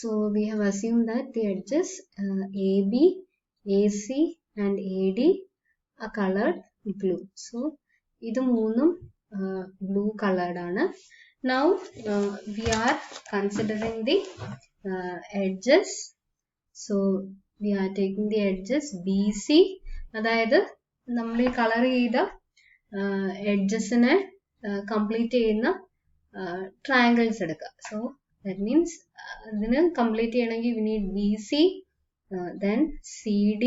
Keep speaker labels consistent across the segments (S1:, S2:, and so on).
S1: So we have assumed that the edges AB, AC and AD are colored blue. So idu moonum blue colored aanu. Now we are considering the edges. So we are taking the edges BC, അതായത് നമ്മൾ ഈ colour ചെയ്ത എഡ്ജസിനെ complete ചെയ്യുന്ന triangles എടുക്കുക. So that means ഇതിനെ complete ചെയ്യണമെങ്കിൽ we need BC, then CD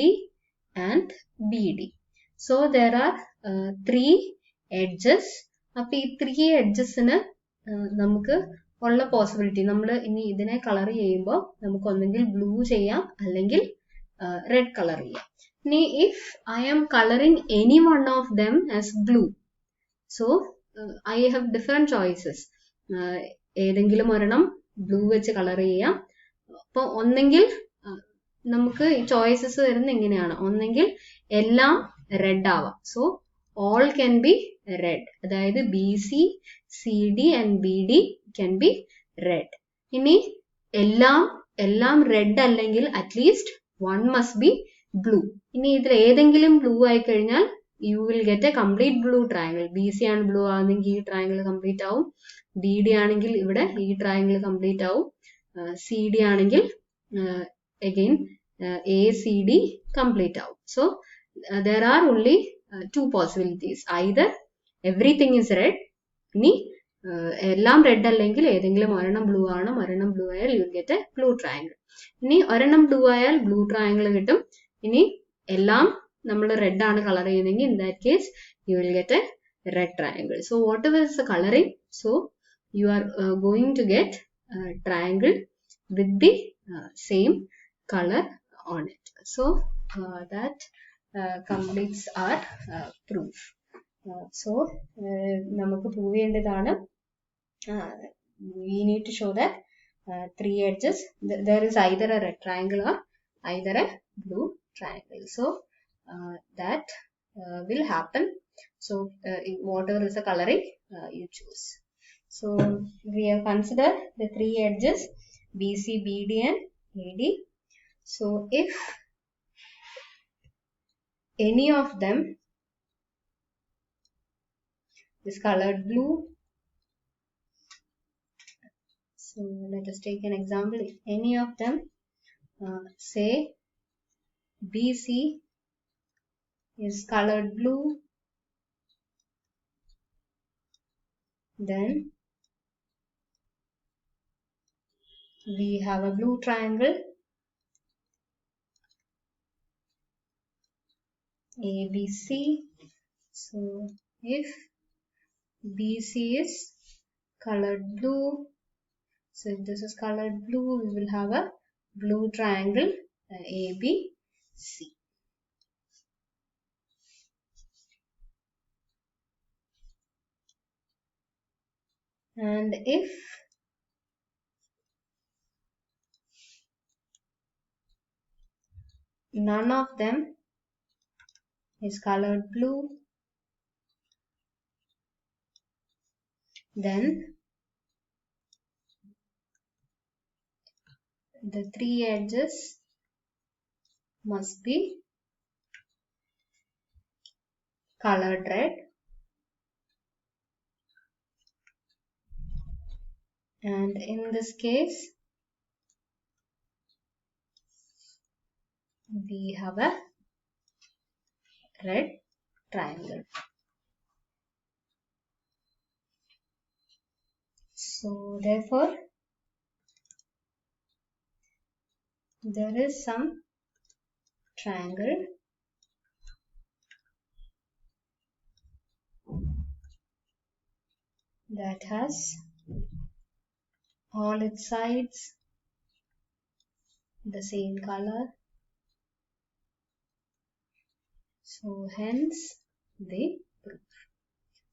S1: and BD. So there are 3 edges. അപ്പോൾ ഈ 3 edgesന് നമുക്ക് ഉള്ള പോസിബിലിറ്റി നമ്മൾ ഇനി ഇതിനെ കളർ ചെയ്യുമ്പോൾ നമുക്ക് ഒന്നെങ്കിൽ ബ്ലൂ ചെയ്യാം അല്ലെങ്കിൽ റെഡ് കളർ ചെയ്യാം. ഇനി if I am coloring any one of them as blue, so I have different choices. ഏതെങ്കിലും ഒരെണ്ണം ബ്ലൂ വെച്ച് കളർ ചെയ്യാം. അപ്പോൾ ഒന്നെങ്കിൽ നമുക്ക് ചോയ്സസ് വരുന്നത് എങ്ങനെയാണ്, ഒന്നെങ്കിൽ എല്ലാം റെഡ് ആവാം. So all can be red, അതായത് BC, CD and BD can be red. ഇനി എല്ലാം റെഡ് അല്ലെങ്കിൽ at least one must be blue. ഇനി ഇതിൽ ഏതെങ്കിലും ബ്ലൂ ആയി കഴിഞ്ഞാൽ you will get a complete blue triangle. BC ആണ് ബ്ലൂ ആണെങ്കിൽ ഈ ട്രയാങ്കിൾ കംപ്ലീറ്റ് ആവും, BD ആണെങ്കിൽ ഇവിടെ ഈ ട്രയാങ്കിൾ കംപ്ലീറ്റ് ആവും, CD ആണെങ്കിൽ again ACD complete ആവും. So there are only 2 possibilities. Either everything is red, ഇനി എല്ലാം റെഡ് അല്ലെങ്കിൽ ഏതെങ്കിലും ഒരെണ്ണം ബ്ലൂ ആണ്, ഒരെണ്ണം ബ്ലൂ ആയാൽ you will get a blue triangle. ഇനി ഒരെണ്ണം ബ്ലൂ ആയാൽ ബ്ലൂ ട്രയാങ്കിൾ കിട്ടും. ഇനി എല്ലാം നമ്മൾ റെഡ് ആണ് കളർ ചെയ്യുന്നതെങ്കിൽ in that case you will get a red triangle. So whatever is the coloring, so you are going to get a triangle with the same color on it. So that completes our proof. So നമുക്ക് prove ചെയ്യേണ്ടതാണ്, we need to show that 3 edges there is either a red triangle or either a blue triangle. So that will happen. So whatever is the coloring you choose. So we have considered the 3 edges BC, BD and AD. So if any of them is colored blue, so let us take an example. If any of them say BC is colored blue, then we have a blue triangle ABC. So if BC is colored blue, so if this is colored blue, we will have a blue triangle ABC. And if none of them is colored blue, then the 3 edges must be colored red, and in this case we have a red triangle. So therefore there is some triangle that has all its sides the same color. So hence the proof.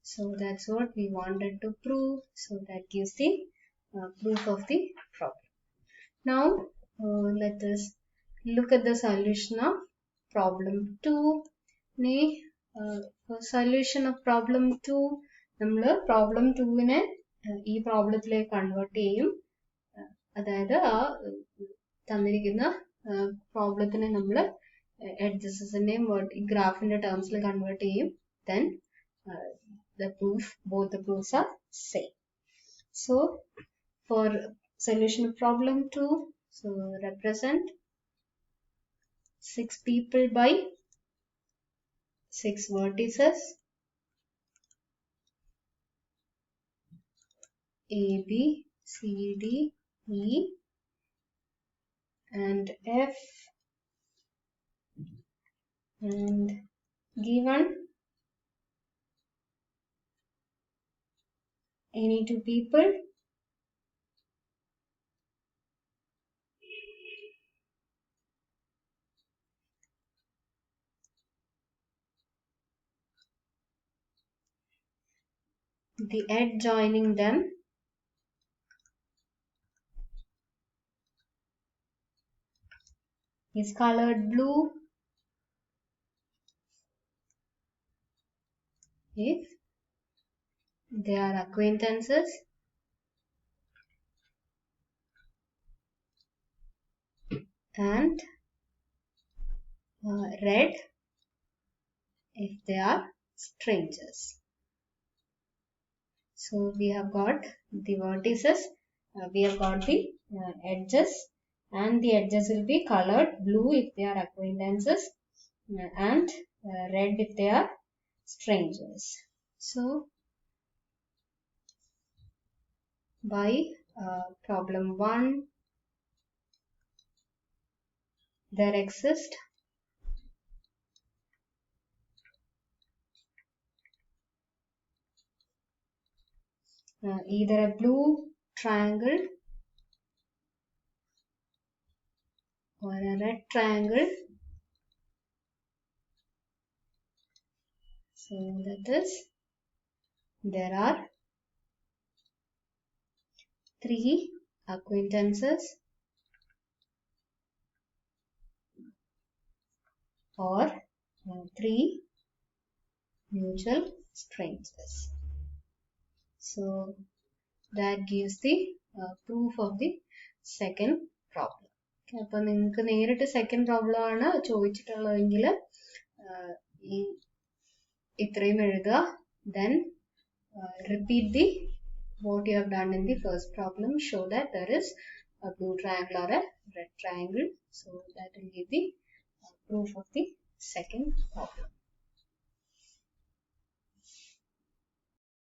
S1: So that's what we wanted to prove. So that gives the proof of the problem. Now let us look at the solution of problem 2. For solution of problem 2, നമ്മൾ problem 2 നെ ഈ പ്രോബ്ലത്തിലേക്ക് convert ചെയ്യും. അതായത് ആ തന്നിരിക്കുന്ന പ്രോബ്ലത്തിനെ നമ്മൾ എഡ്ജസിന്റെയും ഗ്രാഫിന്റെ ടേംസിൽ convert ചെയ്യും. Then both the proofs are same. So for solution of problem 2, so represent 6 people by 6 vertices A, B, C, D, E and F, and given any two people the edge joining them is colored blue if they are acquaintances and red if they are strangers. So we have got the vertices, we have got the edges, and the edges will be colored blue if they are acquaintances and red if they are strangers. So by problem 1, there exist either a blue triangle or a red triangle. So that is, there are 3 acquaintances or 3 mutual strangers. So that gives the proof of the second problem. അപ്പോൾ നിങ്ങൾക്ക് നേരിട്ട് second problem ആണ് ചോദിച്ചിട്ടുള്ളതെങ്കിൽ ഈ ഇത്രയും എഴുതുക. Then repeat the what you have done in the first problem. Show that there is a blue triangle or a red triangle. So that will give the proof of the second problem.